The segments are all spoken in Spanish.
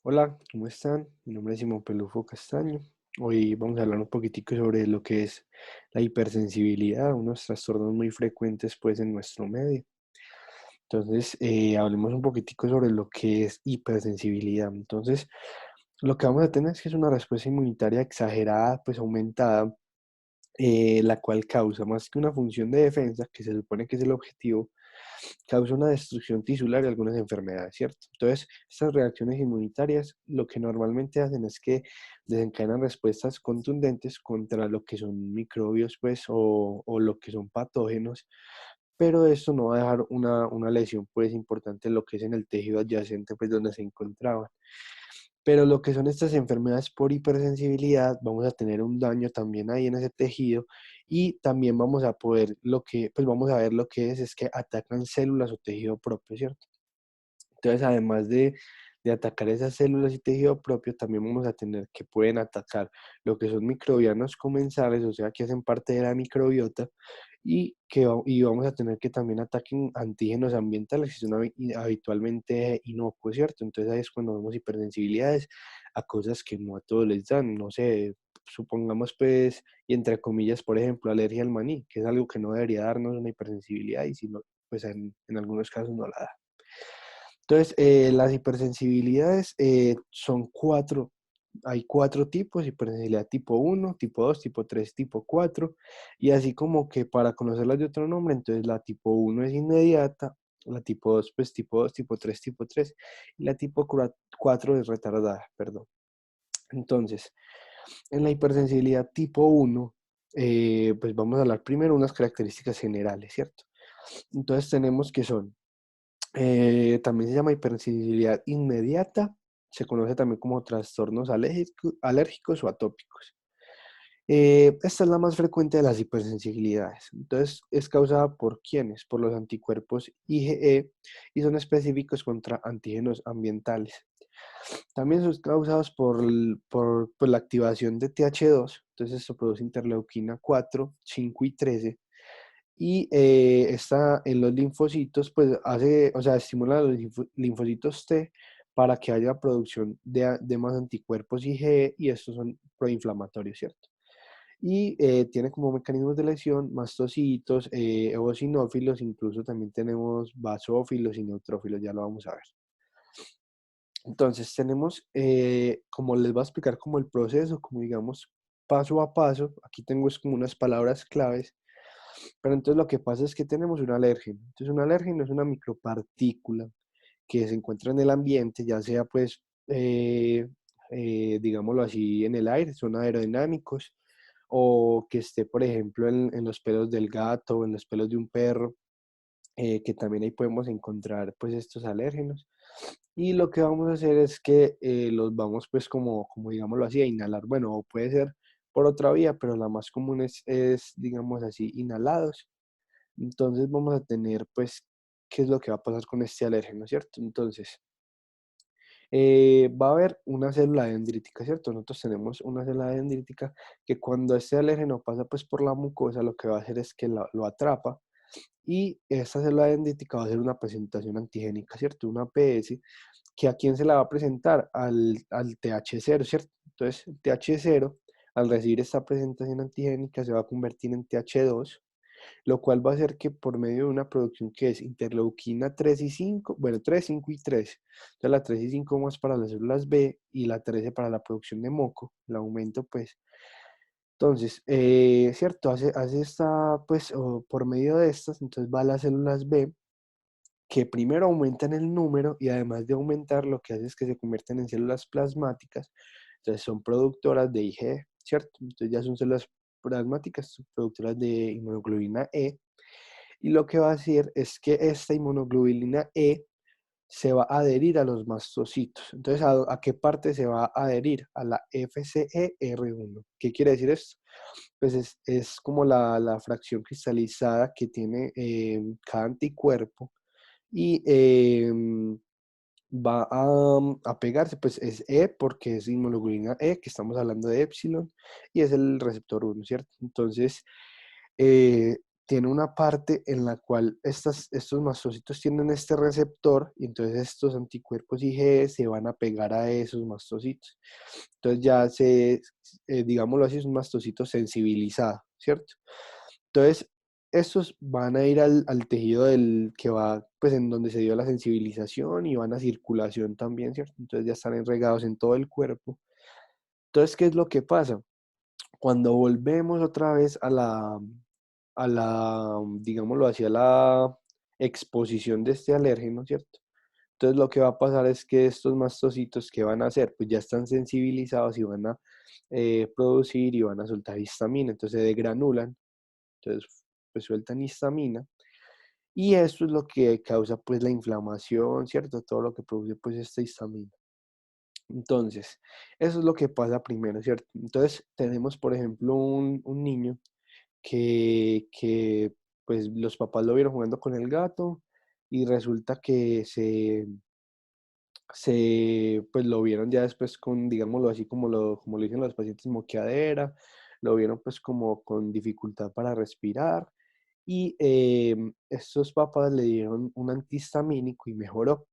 Hola, ¿cómo están? Mi nombre es Simón Pelufo Castaño. Hoy vamos a hablar un poquitico sobre lo que es la hipersensibilidad, unos trastornos muy frecuentes pues en nuestro medio. Entonces, hablemos un poquitico sobre lo que es hipersensibilidad. Entonces, lo que vamos a tener es que es una respuesta inmunitaria exagerada, pues aumentada, la cual causa más que una función de defensa, que se supone que es el objetivo, causa una destrucción tisular y algunas enfermedades, ¿cierto? Entonces, estas reacciones inmunitarias lo que normalmente hacen es que desencadenan respuestas contundentes contra lo que son microbios, pues, o lo que son patógenos, pero esto no va a dejar una lesión, pues, importante en lo que es en el tejido adyacente, pues, donde se encontraban. Pero lo que son estas enfermedades por hipersensibilidad, vamos a tener un daño también ahí en ese tejido y también vamos a poder, pues vamos a ver lo que es que atacan células o tejido propio, ¿cierto? Entonces, además de atacar esas células y tejido propio, también vamos a tener que pueden atacar lo que son microbianos comensales, o sea, que hacen parte de la microbiota, y vamos a tener que también ataquen antígenos ambientales, que son habitualmente inocuos, ¿cierto? Entonces ahí es cuando vemos hipersensibilidades a cosas que no a todos les dan, no sé, supongamos pues, y entre comillas, por ejemplo, alergia al maní, que es algo que no debería darnos una hipersensibilidad, y si no, pues en algunos casos no la da. Entonces, las hipersensibilidades son cuatro. Hay cuatro tipos: hipersensibilidad tipo uno, tipo 2, tipo 3, tipo 4. Y así como que para conocerlas de otro nombre, entonces la tipo uno es inmediata, la tipo 2 pues tipo 2, tipo 3 tipo 3 y la tipo 4 es retardada, perdón. Entonces, en la hipersensibilidad tipo uno, pues vamos a hablar primero unas características generales, ¿cierto? Entonces tenemos que son también se llama hipersensibilidad inmediata, se conoce también como trastornos alérgicos o atópicos. Esta es la más frecuente de las hipersensibilidades. Entonces, es causada por ¿quiénes? Por los anticuerpos IgE y son específicos contra antígenos ambientales. También son causados por la activación de TH2, entonces esto produce interleuquina 4, 5 y 13, y esta en los linfocitos, pues hace, o sea, estimula a los linfocitos T para que haya producción de más anticuerpos IgE, y estos son proinflamatorios, ¿cierto? Y tiene como mecanismos de lesión mastocitos, eosinófilos, incluso también tenemos basófilos y neutrófilos, ya lo vamos a ver. Entonces tenemos, como les voy a explicar como el proceso, como digamos paso a paso, aquí tengo es como unas palabras claves, pero entonces lo que pasa es que tenemos un alérgeno. Entonces un alérgeno es una micropartícula que se encuentra en el ambiente, ya sea pues, digámoslo así, en el aire, son aerodinámicos, o que esté, por ejemplo, en los pelos del gato o en los pelos de un perro, que también ahí podemos encontrar pues estos alérgenos. Y lo que vamos a hacer es que los vamos pues como digámoslo así, a inhalar. Bueno, o puede ser por otra vía, pero la más común es digamos así, inhalados. Entonces vamos a tener pues, ¿qué es lo que va a pasar con este alérgeno, cierto? Entonces, va a haber una célula dendrítica, ¿cierto? Nosotros tenemos una célula dendrítica que cuando este alérgeno pasa pues por la mucosa, lo que va a hacer es que lo atrapa, y esta célula dendrítica va a hacer una presentación antigénica, ¿cierto? Una APS, que a quién se la va a presentar, al TH0, ¿cierto? Entonces, el TH0, al recibir esta presentación antigénica, se va a convertir en TH2, lo cual va a hacer que por medio de una producción que es interleuquina 3 y 5, bueno, 3, 5 y 13, entonces la 3 y 5 más para las células B y la 13 para la producción de moco, el aumento pues. Entonces, cierto, hace esta, pues, o por medio de estas, entonces va a las células B, que primero aumentan el número y además de aumentar, lo que hace es que se convierten en células plasmáticas, entonces son productoras de IgE, ¿cierto? Entonces ya son células plasmáticas, son productoras de inmunoglobulina E, y lo que va a hacer es que esta inmunoglobulina E se va a adherir a los mastocitos. Entonces, ¿a qué parte se va a adherir? A la FCER1. ¿Qué quiere decir esto? Pues es como la fracción cristalizada que tiene cada anticuerpo, y va a pegarse, pues es E porque es inmunoglobulina E, que estamos hablando de epsilon, y es el receptor 1, ¿cierto? Entonces, eh, tiene una parte en la cual estos mastocitos tienen este receptor y entonces estos anticuerpos IgE se van a pegar a esos mastocitos. Entonces ya digámoslo así, es un mastocito sensibilizado, ¿cierto? Entonces, estos van a ir al tejido del que va, pues en donde se dio la sensibilización y van a circulación también, ¿cierto? Entonces ya están enregados en todo el cuerpo. Entonces, ¿qué es lo que pasa? Cuando volvemos otra vez digámoslo así, a la exposición de este alérgeno, ¿cierto? Entonces lo que va a pasar es que estos mastocitos, ¿qué van a hacer? Pues ya están sensibilizados y van a producir y van a soltar histamina, entonces se degranulan, entonces pues sueltan histamina y esto es lo que causa pues la inflamación, ¿cierto? Todo lo que produce pues esta histamina. Entonces, eso es lo que pasa primero, ¿cierto? Entonces tenemos, por ejemplo, un niño que pues los papás lo vieron jugando con el gato y resulta que pues lo vieron ya después con, digámoslo así, como lo dicen los pacientes, moqueadera, lo vieron pues como con dificultad para respirar y estos papás le dieron un antihistamínico y mejoró.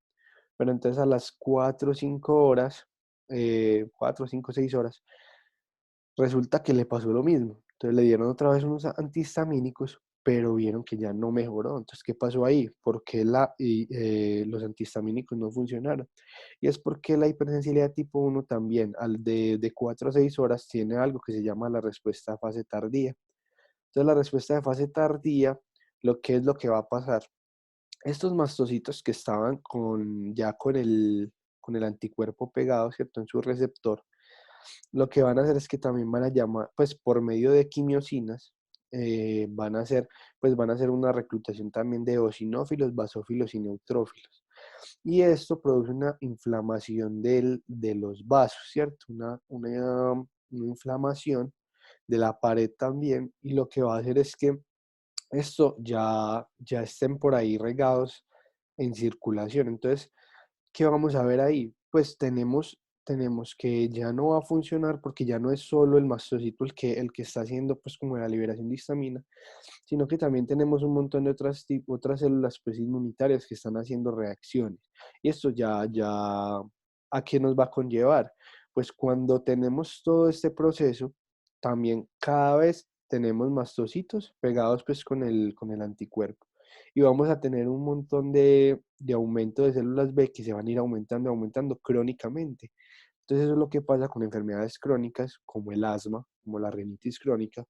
Pero entonces a las 4 o 5 horas, 4, 5, 6 horas, resulta que le pasó lo mismo. Entonces le dieron otra vez unos antihistamínicos, pero vieron que ya no mejoró. Entonces, ¿qué pasó ahí? ¿Por qué los antihistamínicos no funcionaron? Y es porque la hipersensibilidad tipo 1 también, de 4 a 6 horas, tiene algo que se llama la respuesta a fase tardía. Entonces, la respuesta de fase tardía, lo que va a pasar? Estos mastocitos que estaban ya con el anticuerpo pegado, ¿cierto? En su receptor, lo que van a hacer es que también van a llamar, pues por medio de quimiosinas, van a hacer una reclutación también de eosinófilos, basófilos y neutrófilos. Y esto produce una inflamación de los vasos, ¿cierto? Una inflamación de la pared también. Y lo que va a hacer es que esto ya estén por ahí regados en circulación. Entonces, ¿qué vamos a ver ahí? Pues tenemos que ya no va a funcionar porque ya no es solo el mastocito el que está haciendo pues como la liberación de histamina, sino que también tenemos un montón de otras células pues inmunitarias que están haciendo reacciones. Y esto ¿a qué nos va a conllevar? Pues cuando tenemos todo este proceso, también cada vez tenemos mastocitos pegados pues con el anticuerpo. Y vamos a tener un montón de aumento de células B que se van a ir aumentando, aumentando crónicamente. Entonces eso es lo que pasa con enfermedades crónicas como el asma, como la rinitis crónica,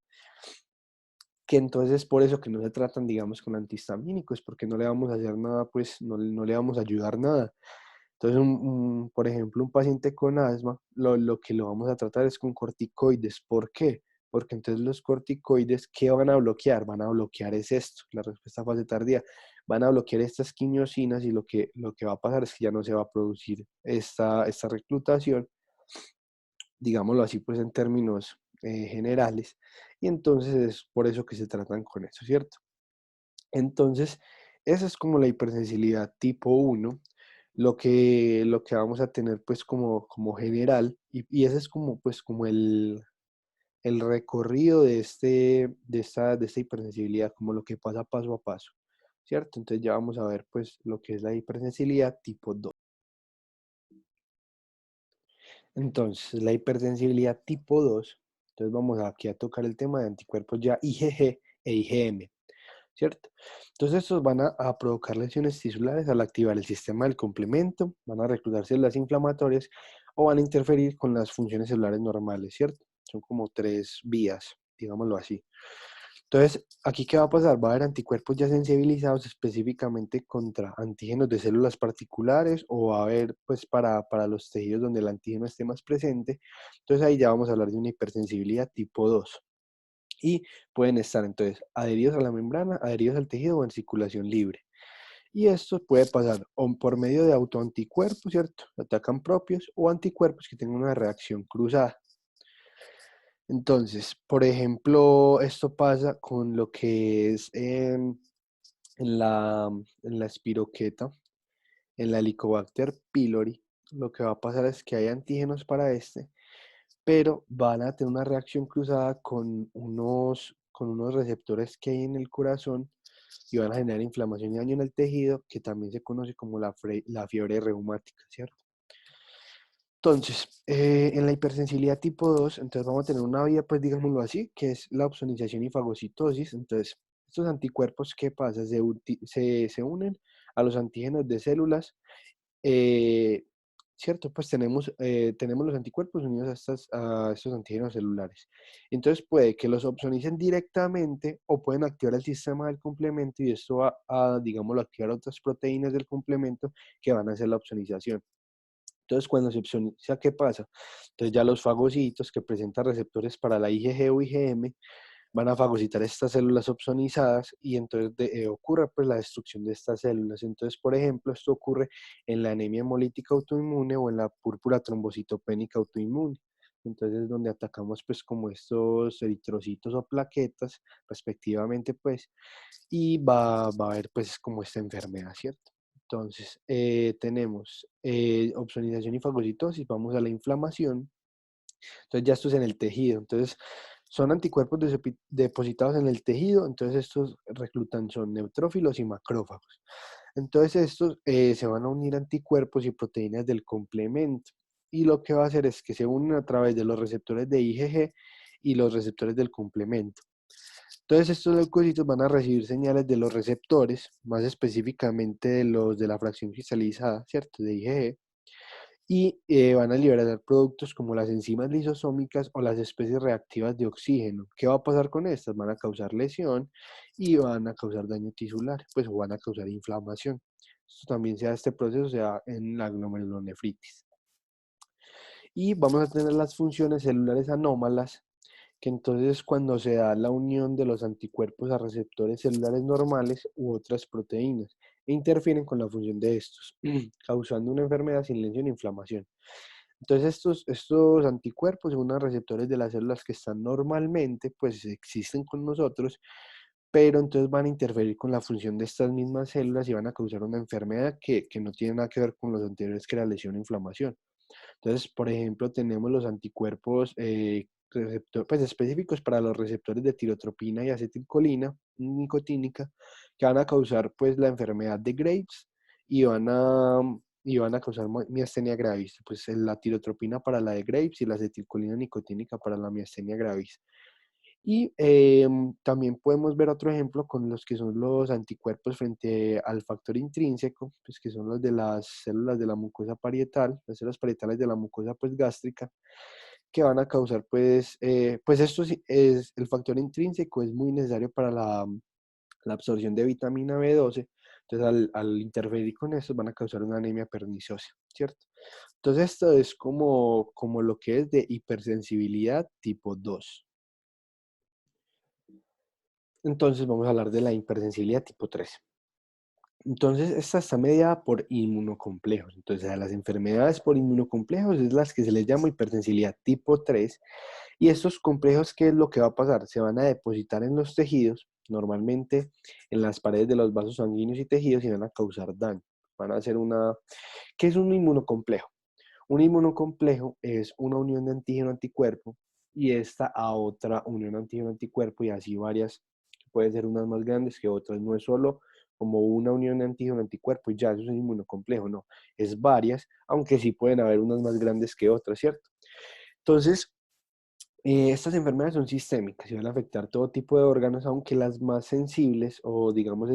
que entonces es por eso que no se tratan, digamos, con antihistamínicos, porque no le vamos a hacer nada, pues no le vamos a ayudar nada. Entonces, por ejemplo, un paciente con asma, lo que lo vamos a tratar es con corticoides. ¿Por qué? Porque entonces los corticoides, ¿qué van a bloquear? Van a bloquear es esto, la respuesta a fase tardía. Van a bloquear estas quimiosinas y lo que va a pasar es que ya no se va a producir esta reclutación, digámoslo así, pues en términos generales. Y entonces es por eso que se tratan con eso, ¿cierto? Entonces, esa es como la hipersensibilidad tipo 1, lo que vamos a tener pues como general, y ese es como pues como el recorrido de esta hipersensibilidad, como lo que pasa paso a paso, ¿cierto? Entonces ya vamos a ver pues lo que es la hipersensibilidad tipo 2. Entonces, la hipersensibilidad tipo 2, entonces vamos aquí a tocar el tema de anticuerpos ya IgG e IgM, ¿cierto? Entonces estos van a provocar lesiones tisulares al activar el sistema del complemento, van a reclutar células inflamatorias o van a interferir con las funciones celulares normales, ¿cierto? Son como tres vías, digámoslo así. Entonces, aquí ¿qué va a pasar? Va a haber anticuerpos ya sensibilizados específicamente contra antígenos de células particulares o va a haber pues para los tejidos donde el antígeno esté más presente. Entonces ahí ya vamos a hablar de una hipersensibilidad tipo 2 y pueden estar entonces adheridos a la membrana, adheridos al tejido o en circulación libre. Y esto puede pasar o por medio de autoanticuerpos, ¿cierto? Atacan propios o anticuerpos que tengan una reacción cruzada. Entonces, por ejemplo, esto pasa con lo que es en la espiroqueta, en la Helicobacter pylori. Lo que va a pasar es que hay antígenos para pero van a tener una reacción cruzada con unos receptores que hay en el corazón y van a generar inflamación y daño en el tejido, que también se conoce como la fiebre reumática, ¿cierto? Entonces, en la hipersensibilidad tipo 2 entonces vamos a tener una vía, pues digámoslo así, que es la opsonización y fagocitosis. Entonces, estos anticuerpos, ¿qué pasa? Se unen a los antígenos de células, eh, ¿cierto? Pues tenemos los anticuerpos unidos a estos antígenos celulares. Entonces, puede que los opsonicen directamente o pueden activar el sistema del complemento y esto va a, digámoslo, activar otras proteínas del complemento que van a hacer la opsonización. Entonces, cuando se opsoniza, ¿qué pasa? Entonces, ya los fagocitos que presentan receptores para la IgG o IgM van a fagocitar estas células opsonizadas y entonces ocurre pues la destrucción de estas células. Entonces, por ejemplo, esto ocurre en la anemia hemolítica autoinmune o en la púrpura trombocitopénica autoinmune. Entonces, es donde atacamos pues como estos eritrocitos o plaquetas, respectivamente, pues, y va a haber pues como esta enfermedad, ¿cierto? Entonces, tenemos opsonización y fagocitosis, vamos a la inflamación. Entonces, ya esto es en el tejido. Entonces, son anticuerpos depositados en el tejido, entonces estos reclutan son neutrófilos y macrófagos. Entonces, estos se van a unir anticuerpos y proteínas del complemento. Y lo que va a hacer es que se unen a través de los receptores de IgG y los receptores del complemento. Entonces estos leucocitos van a recibir señales de los receptores, más específicamente de los de la fracción cristalizada, ¿cierto? De IgG, y van a liberar productos como las enzimas lisosómicas o las especies reactivas de oxígeno. ¿Qué va a pasar con estas? Van a causar lesión y van a causar daño tisular, pues o van a causar inflamación. Esto también se da este proceso, se da en la glomerulonefritis. Y vamos a tener las funciones celulares anómalas, que entonces cuando se da la unión de los anticuerpos a receptores celulares normales u otras proteínas e interfieren con la función de estos, causando una enfermedad sin lesión e inflamación. Entonces estos anticuerpos son unos receptores de las células que están normalmente, pues existen con nosotros, pero entonces van a interferir con la función de estas mismas células y van a causar una enfermedad que no tiene nada que ver con los anteriores, que era lesión e inflamación. Entonces, por ejemplo, tenemos los anticuerpos pues, específicos para los receptores de tirotropina y acetilcolina nicotínica, que van a causar pues la enfermedad de Graves y van a causar miastenia gravis. Pues la tirotropina para la de Graves y la acetilcolina nicotínica para la miastenia gravis. Y también podemos ver otro ejemplo con los que son los anticuerpos frente al factor intrínseco, pues que son los de las células de la mucosa parietal, las células parietales de la mucosa pues gástrica, que van a causar pues esto sí es, el factor intrínseco es muy necesario para la absorción de vitamina B12, entonces al interferir con eso van a causar una anemia perniciosa, ¿cierto? Entonces esto es como lo que es de hipersensibilidad tipo 2. Entonces vamos a hablar de la hipersensibilidad tipo 3. Entonces, esta está mediada por inmunocomplejos. Entonces, a las enfermedades por inmunocomplejos es las que se les llama hipersensibilidad tipo 3. Y estos complejos, ¿qué es lo que va a pasar? Se van a depositar en los tejidos, normalmente en las paredes de los vasos sanguíneos y tejidos, y van a causar daño. Van a hacer una... ¿Qué es un inmunocomplejo? Un inmunocomplejo es una unión de antígeno-anticuerpo y esta a otra unión antígeno-anticuerpo y así varias, puede ser unas más grandes que otras, no es solo como una unión de antígeno-anticuerpo y ya eso es un inmunocomplejo, no, es varias, aunque sí pueden haber unas más grandes que otras, ¿cierto? Entonces, estas enfermedades son sistémicas y van a afectar todo tipo de órganos, aunque las más sensibles o digamos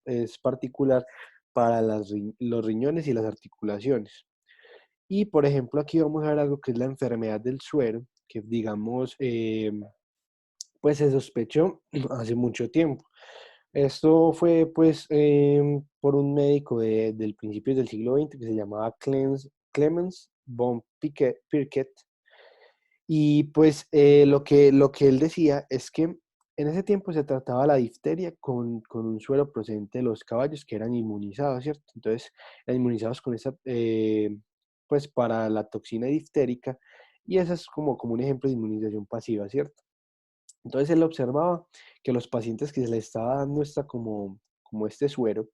es particular para los riñones y las articulaciones. Y por ejemplo, aquí vamos a ver algo que es la enfermedad del suero, que digamos, pues se sospechó hace mucho tiempo. Esto fue pues por un médico del principio del siglo XX que se llamaba Clemens von Pirquet. Y pues lo que él decía es que en ese tiempo se trataba la difteria con un suero procedente de los caballos que eran inmunizados, ¿cierto? Entonces, eran inmunizados con esa, pues para la toxina diftérica, y esa es como un ejemplo de inmunización pasiva, ¿cierto? Entonces, él observaba que los pacientes que se les estaba dando como este suero,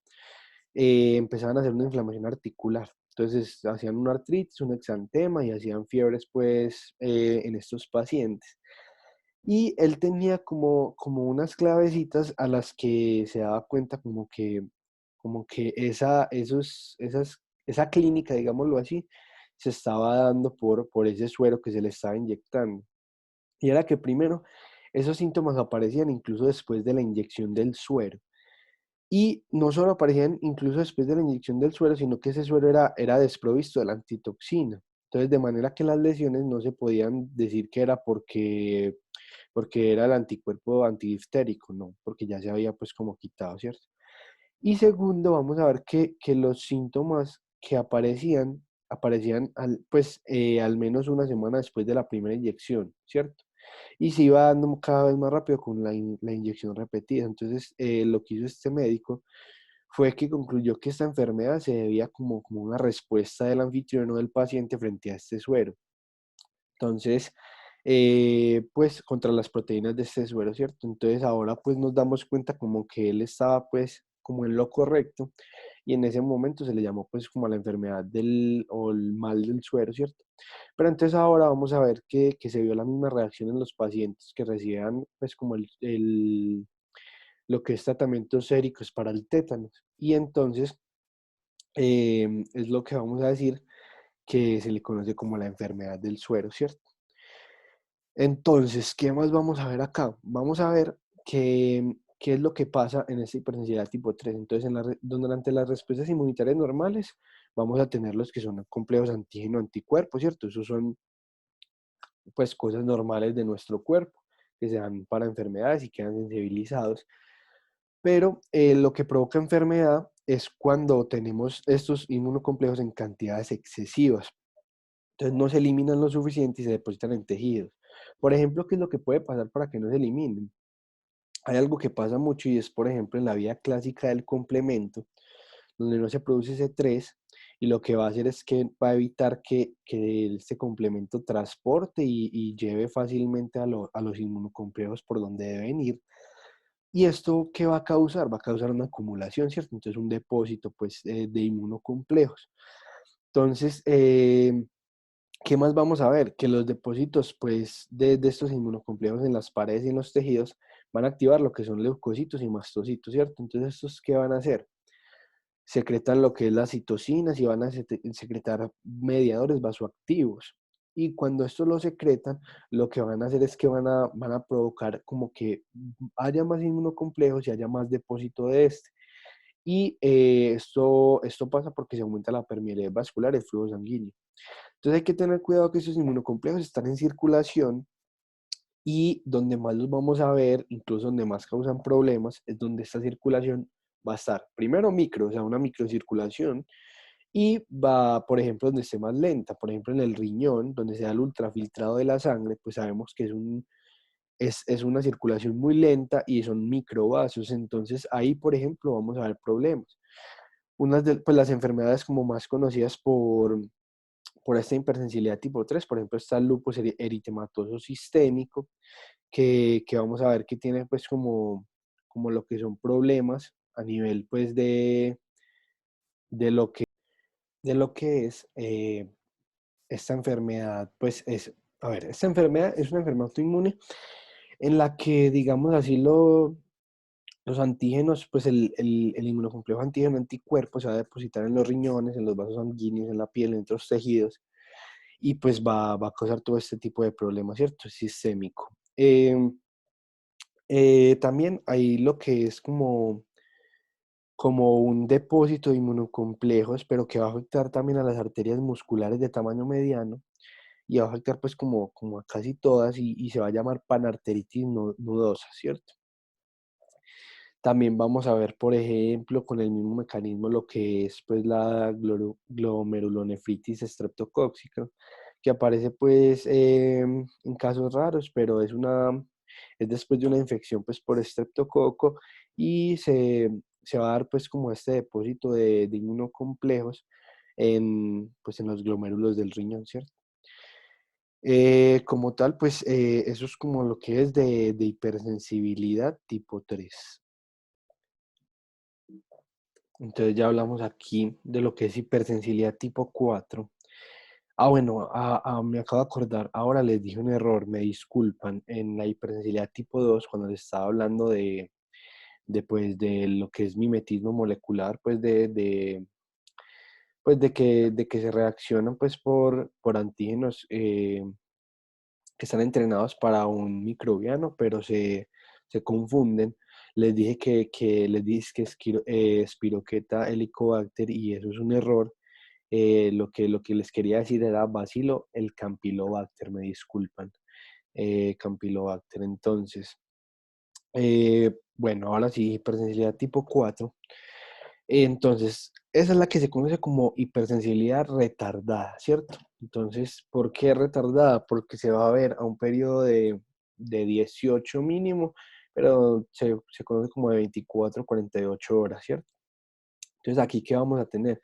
empezaban a hacer una inflamación articular. Entonces hacían una artritis, un exantema y hacían fiebres pues en estos pacientes. Y él tenía como unas clavecitas a las que se daba cuenta como que esa clínica, digámoslo así, se estaba dando por ese suero que se le estaba inyectando. Y era que primero esos síntomas aparecían incluso después de la inyección del suero. Y no solo aparecían incluso después de la inyección del suero, sino que ese suero era desprovisto de la antitoxina. Entonces, de manera que las lesiones no se podían decir que era porque era el anticuerpo antidiftérico, no, porque ya se había pues como quitado, ¿cierto? Y segundo, vamos a ver que los síntomas que aparecían al menos una semana después de la primera inyección, ¿cierto? Y se iba dando cada vez más rápido con la inyección repetida. Entonces, lo que hizo este médico fue que concluyó que esta enfermedad se debía como una respuesta del anfitrión o del paciente frente a este suero. Entonces, pues contra las proteínas de este suero, ¿cierto? Entonces ahora pues nos damos cuenta como que él estaba pues como en lo correcto y en ese momento se le llamó pues como la enfermedad o el mal del suero, ¿cierto? Pero entonces ahora vamos a ver que se vio la misma reacción en los pacientes que recibían pues como lo que es tratamientos séricos para el tétanos. Y entonces es lo que vamos a decir que se le conoce como la enfermedad del suero, ¿cierto? Entonces, ¿qué más vamos a ver acá? Vamos a ver qué es lo que pasa en esta hipersensibilidad tipo 3. Entonces, durante las respuestas inmunitarias normales, vamos a tener los que son complejos antígeno-anticuerpos, ¿cierto? Esos son, pues, cosas normales de nuestro cuerpo, que se dan para enfermedades y quedan sensibilizados. Pero lo que provoca enfermedad es cuando tenemos estos inmunocomplejos en cantidades excesivas. Entonces no se eliminan lo suficiente y se depositan en tejidos. Por ejemplo, ¿qué es lo que puede pasar para que no se eliminen? Hay algo que pasa mucho y es, por ejemplo, en la vía clásica del complemento, donde no se produce ese 3 y lo que va a hacer es que va a evitar que este complemento transporte y lleve fácilmente a los inmunocomplejos por donde deben ir. ¿Y esto qué va a causar? Va a causar una acumulación, ¿cierto? Entonces un depósito pues, de inmunocomplejos. Entonces, ¿qué más vamos a ver? Que los depósitos pues, de estos inmunocomplejos en las paredes y en los tejidos van a activar lo que son leucocitos y mastocitos, ¿cierto? Entonces, ¿estos qué van a hacer? Secretan lo que es las citocinas y van a secretar mediadores vasoactivos. Y cuando estos lo secretan, lo que van a hacer es que van a provocar como que haya más inmunocomplejos y haya más depósito de este. Y esto pasa porque se aumenta la permeabilidad vascular, el flujo sanguíneo. Entonces hay que tener cuidado que esos inmunocomplejos están en circulación y donde más los vamos a ver, incluso donde más causan problemas, es donde esta circulación va a estar primero micro, o sea, una microcirculación, y va, por ejemplo, donde esté más lenta, por ejemplo, en el riñón, donde se da el ultrafiltrado de la sangre, pues sabemos que es una circulación muy lenta y son microvasos, entonces ahí, por ejemplo, vamos a ver problemas. Unas de pues, las enfermedades como más conocidas por esta hipersensibilidad tipo 3, por ejemplo, está el lupus eritematoso sistémico, que vamos a ver que tiene pues como lo que son problemas a nivel pues de lo que, de lo que es esta enfermedad, pues es, a ver, esta enfermedad es una enfermedad autoinmune en la que, digamos así, los antígenos, pues el inmunocomplejo antígeno anticuerpo se va a depositar en los riñones, en los vasos sanguíneos, en la piel, en otros tejidos, y pues va a causar todo este tipo de problemas, ¿cierto? Sistémico. También hay lo que es como un depósito de inmunocomplejos, pero que va a afectar también a las arterias musculares de tamaño mediano y va a afectar pues como a casi todas y se va a llamar panarteritis nudosa, ¿cierto? También vamos a ver, por ejemplo, con el mismo mecanismo lo que es pues la glomerulonefritis estreptocóxica, que aparece pues en casos raros, pero es después de una infección pues por estreptococo y se va a dar pues como este depósito de inmunocomplejos pues en los glomérulos del riñón, ¿cierto? Como tal, pues eso es como lo que es de hipersensibilidad tipo 3. Entonces ya hablamos aquí de lo que es hipersensibilidad tipo 4. Bueno, me acabo de acordar, ahora les dije un error, me disculpan, en la hipersensibilidad tipo 2 cuando les estaba hablando pues, de lo que es mimetismo molecular, pues de que se reaccionan pues por antígenos que están entrenados para un microbiano, pero se confunden. Les dije que les dije que es Spiroqueta helicobacter y eso es un error. Lo que les quería decir era Bacilo, el Campylobacter, me disculpan. Campylobacter. Entonces, bueno, ahora sí, hipersensibilidad tipo 4. Entonces, esa es la que se conoce como hipersensibilidad retardada, ¿cierto? Entonces, ¿por qué retardada? Porque se va a ver a un periodo de 18 mínimo, pero se conoce como de 24 a 48 horas, ¿cierto? Entonces, aquí, ¿qué vamos a tener?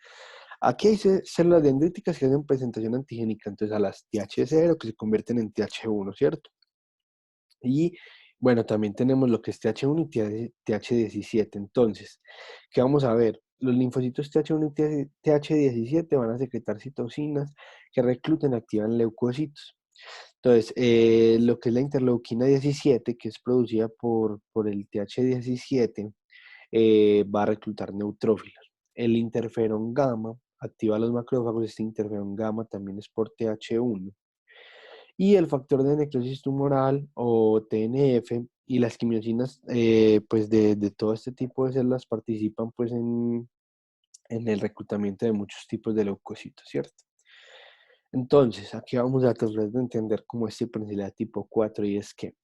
Aquí hay células dendríticas que hacen presentación antigénica, entonces a las TH0 que se convierten en TH1, ¿cierto? Y bueno, también tenemos lo que es TH1 y TH17. Entonces, ¿qué vamos a ver? Los linfocitos TH1 y TH17 van a secretar citocinas que reclutan y activan leucocitos. Entonces, lo que es la interleuquina 17, que es producida por el TH17, va a reclutar neutrófilos. El interferón gamma activa los macrófagos. Este interferón gamma también es por TH1. Y el factor de necrosis tumoral o TNF y las quimiosinas pues de todo este tipo de células participan pues en el reclutamiento de muchos tipos de leucocitos, ¿cierto? Entonces, aquí vamos a tratar de entender cómo es hipersensibilidad tipo 4 y es que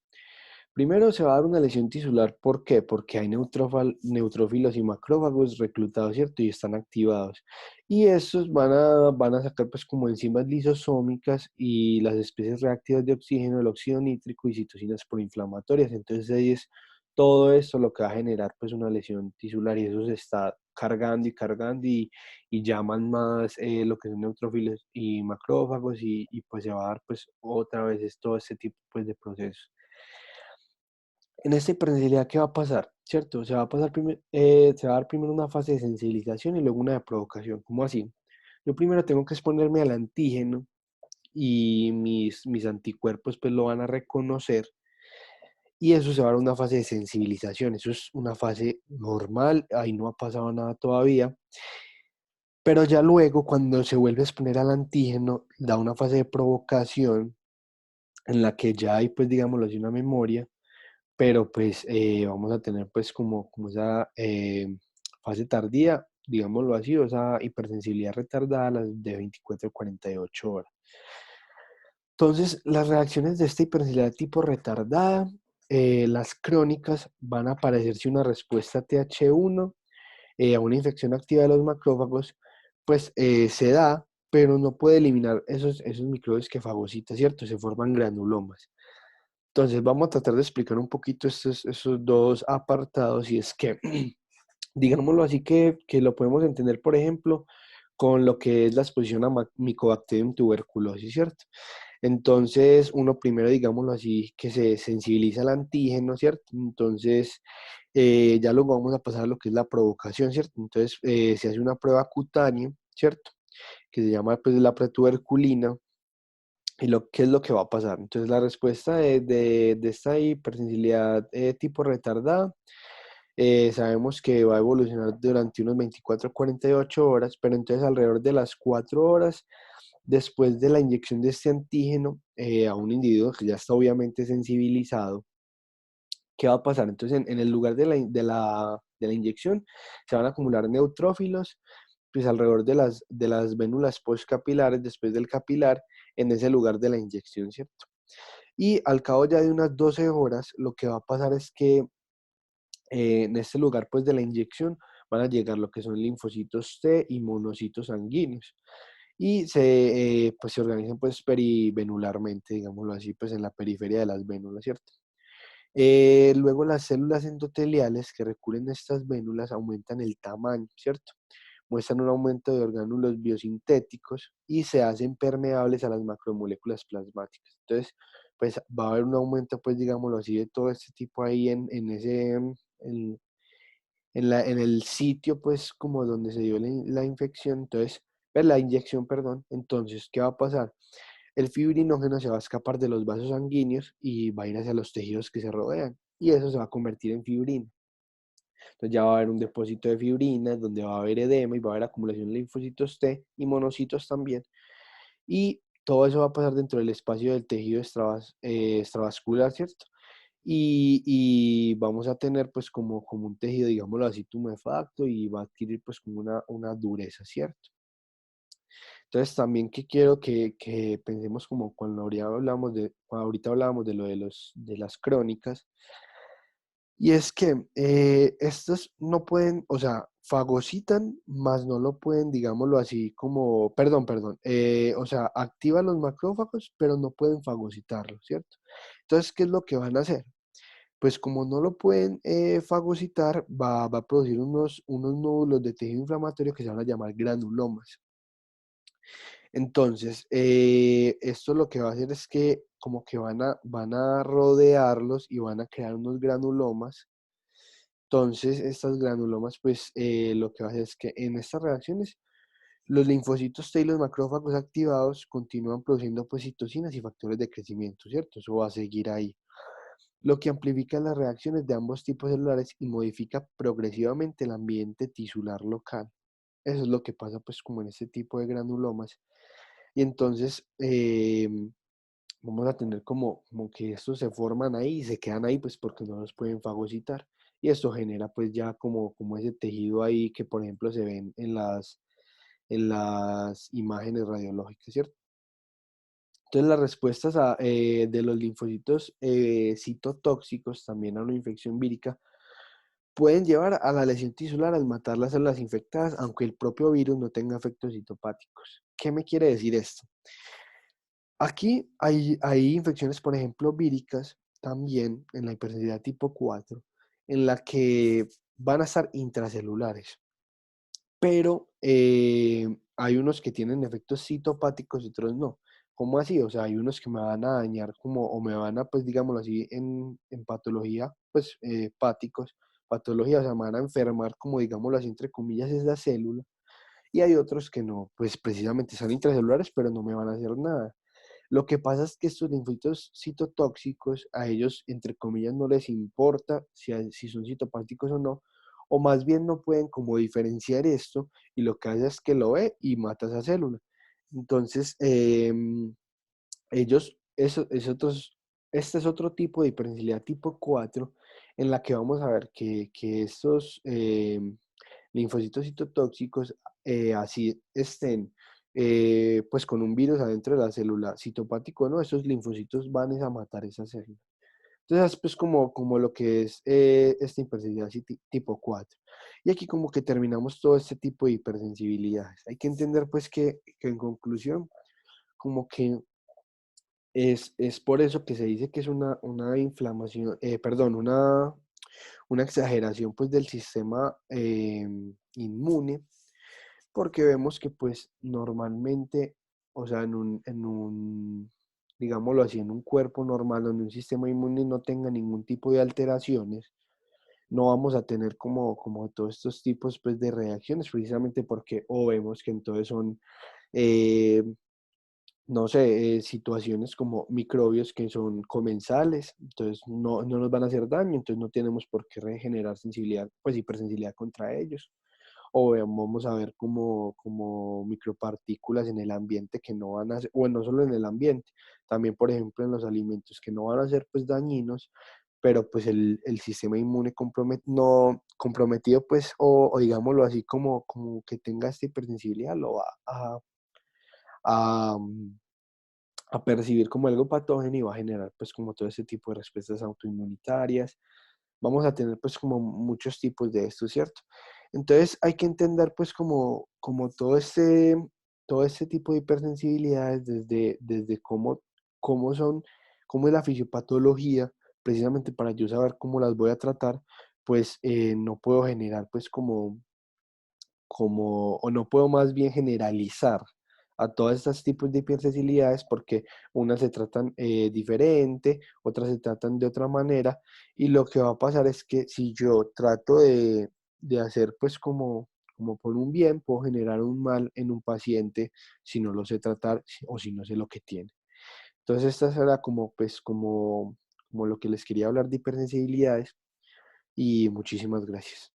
primero se va a dar una lesión tisular. ¿Por qué? Porque hay neutrófilos y macrófagos reclutados, ¿cierto? Y están activados. Y estos van a sacar pues como enzimas lisosómicas y las especies reactivas de oxígeno, el óxido nítrico y citocinas proinflamatorias. Entonces ahí es todo esto lo que va a generar pues una lesión tisular y eso se está cargando y cargando y llaman más lo que son neutrófilos y macrófagos y pues se va a dar pues otra vez todo este tipo pues de procesos. En esta hipersensibilidad, ¿qué va a pasar? ¿Cierto? Se va a dar primero una fase de sensibilización y luego una de provocación. ¿Cómo así? Yo primero tengo que exponerme al antígeno y mis anticuerpos pues lo van a reconocer y eso se va a dar una fase de sensibilización. Eso es una fase normal, ahí no ha pasado nada todavía. Pero ya luego, cuando se vuelve a exponer al antígeno, da una fase de provocación en la que ya hay, pues, digámoslo así, una memoria, pero pues vamos a tener pues como esa fase tardía, digámoslo así, o esa hipersensibilidad retardada a las de 24 a 48 horas. Entonces, las reacciones de esta hipersensibilidad tipo retardada, las crónicas, van a aparecer si una respuesta TH1 a una infección activa de los macrófagos, pues se da, pero no puede eliminar esos microbios que fagocita, ¿cierto? Se forman granulomas. Entonces vamos a tratar de explicar un poquito esos dos apartados y es que, digámoslo así, que lo podemos entender, por ejemplo, con lo que es la exposición a Mycobacterium tuberculosis, ¿cierto? Entonces, uno primero, digámoslo así, que se sensibiliza al antígeno, ¿cierto? Entonces, ya luego vamos a pasar a lo que es la provocación, ¿cierto? Entonces, se hace una prueba cutánea, ¿cierto? Que se llama pues la pretuberculina. ¿Y qué es lo que va a pasar? Entonces, la respuesta de esta hipersensibilidad tipo retardada, sabemos que va a evolucionar durante unos 24 a 48 horas, pero entonces alrededor de las 4 horas después de la inyección de este antígeno a un individuo que ya está obviamente sensibilizado, ¿qué va a pasar? Entonces, en el lugar de la inyección se van a acumular neutrófilos, pues alrededor de las vénulas postcapilares, después del capilar, en ese lugar de la inyección, ¿cierto? Y al cabo ya de unas 12 horas, lo que va a pasar es que en este lugar, pues, de la inyección, van a llegar lo que son linfocitos T y monocitos sanguíneos. Y pues, se organizan, pues, perivenularmente, digámoslo así, pues, en la periferia de las vénulas, ¿cierto? Luego las células endoteliales que recubren estas vénulas aumentan el tamaño, ¿cierto? Muestran un aumento de orgánulos biosintéticos y se hacen permeables a las macromoléculas plasmáticas. Entonces, pues va a haber un aumento, pues digámoslo así, de todo este tipo ahí en el sitio, pues como donde se dio la infección. Entonces, la inyección, perdón. Entonces, ¿qué va a pasar? El fibrinógeno se va a escapar de los vasos sanguíneos y va a ir hacia los tejidos que se rodean. Y eso se va a convertir en fibrina. Entonces ya va a haber un depósito de fibrina donde va a haber edema y va a haber acumulación de linfocitos T y monocitos también. Y todo eso va a pasar dentro del espacio del tejido extravascular, ¿cierto? Y vamos a tener pues como un tejido, digámoslo así, tumefacto y va a adquirir pues como una dureza, ¿cierto? Entonces también que quiero que pensemos como cuando ahorita hablábamos de lo de las crónicas, y es que estos no pueden, o sea, fagocitan, más no lo pueden, digámoslo así, como, perdón, o sea, activan los macrófagos, pero no pueden fagocitarlo, ¿cierto? Entonces, ¿qué es lo que van a hacer? Pues como no lo pueden fagocitar, va a producir unos nódulos de tejido inflamatorio que se van a llamar granulomas. Entonces, esto lo que va a hacer es que como que van a rodearlos y van a crear unos granulomas. Entonces, estas granulomas, pues lo que va a hacer es que en estas reacciones, los linfocitos T y los macrófagos activados continúan produciendo pues citocinas y factores de crecimiento, ¿cierto? Eso va a seguir ahí, lo que amplifica las reacciones de ambos tipos celulares y modifica progresivamente el ambiente tisular local. Eso es lo que pasa pues como en este tipo de granulomas. Y entonces vamos a tener como que estos se forman ahí y se quedan ahí pues porque no los pueden fagocitar. Y esto genera pues ya como ese tejido ahí que por ejemplo se ven en las imágenes radiológicas, ¿cierto? Entonces las respuestas de los linfocitos citotóxicos también a una infección vírica pueden llevar a la lesión tisular al matar las células infectadas, aunque el propio virus no tenga efectos citopáticos. ¿Qué me quiere decir esto? Aquí hay infecciones, por ejemplo, víricas, también en la hipersensibilidad tipo 4, en la que van a estar intracelulares, pero hay unos que tienen efectos citopáticos y otros no. ¿Cómo así? O sea, hay unos que me van a dañar como, o me van a, pues digámoslo así, en patología, pues hepáticos, patología, o sea, me van a enfermar como, digámoslo así, entre comillas, es la célula, y hay otros que no, pues precisamente son intracelulares, pero no me van a hacer nada. Lo que pasa es que estos linfocitos citotóxicos, a ellos, entre comillas, no les importa si son citopáticos o no, o más bien no pueden como diferenciar esto, y lo que hace es que lo ve y mata esa célula. Entonces, ellos, este es otro tipo de hipersensibilidad tipo 4 en la que vamos a ver que estos linfocitos citotóxicos, así estén pues con un virus adentro de la célula, citopático, ¿no? Esos linfocitos van a matar esa célula. Entonces, pues como lo que es esta hipersensibilidad tipo 4. Y aquí como que terminamos todo este tipo de hipersensibilidades. Hay que entender pues que en conclusión, como que es por eso que se dice que es una inflamación, perdón, una exageración pues del sistema inmune, porque vemos que pues normalmente, o sea, digámoslo así, en un cuerpo normal, donde un sistema inmune no tenga ningún tipo de alteraciones, no vamos a tener como todos estos tipos pues de reacciones, precisamente porque o vemos que entonces son eh, no sé, situaciones como microbios que son comensales, entonces no nos van a hacer daño, entonces no tenemos por qué regenerar sensibilidad, pues hipersensibilidad contra ellos. O vamos a ver como micropartículas en el ambiente que no van a ser, o no solo en el ambiente, también por ejemplo en los alimentos que no van a ser pues dañinos, pero pues el sistema inmune no, comprometido pues, o digámoslo así como que tenga esta hipersensibilidad, lo va a, a percibir como algo patógeno y va a generar pues como todo ese tipo de respuestas autoinmunitarias. Vamos a tener pues como muchos tipos de esto, ¿cierto? Entonces hay que entender pues como todo este tipo de hipersensibilidades desde cómo son, cómo es la fisiopatología, precisamente para yo saber cómo las voy a tratar, pues no puedo generar pues o no puedo más bien generalizar a todos estos tipos de hipersensibilidades porque unas se tratan diferente, otras se tratan de otra manera, y lo que va a pasar es que si yo trato de hacer pues como por un bien puedo generar un mal en un paciente si no lo sé tratar o si no sé lo que tiene. Entonces, esta será como, pues, como lo que les quería hablar de hipersensibilidades y muchísimas gracias.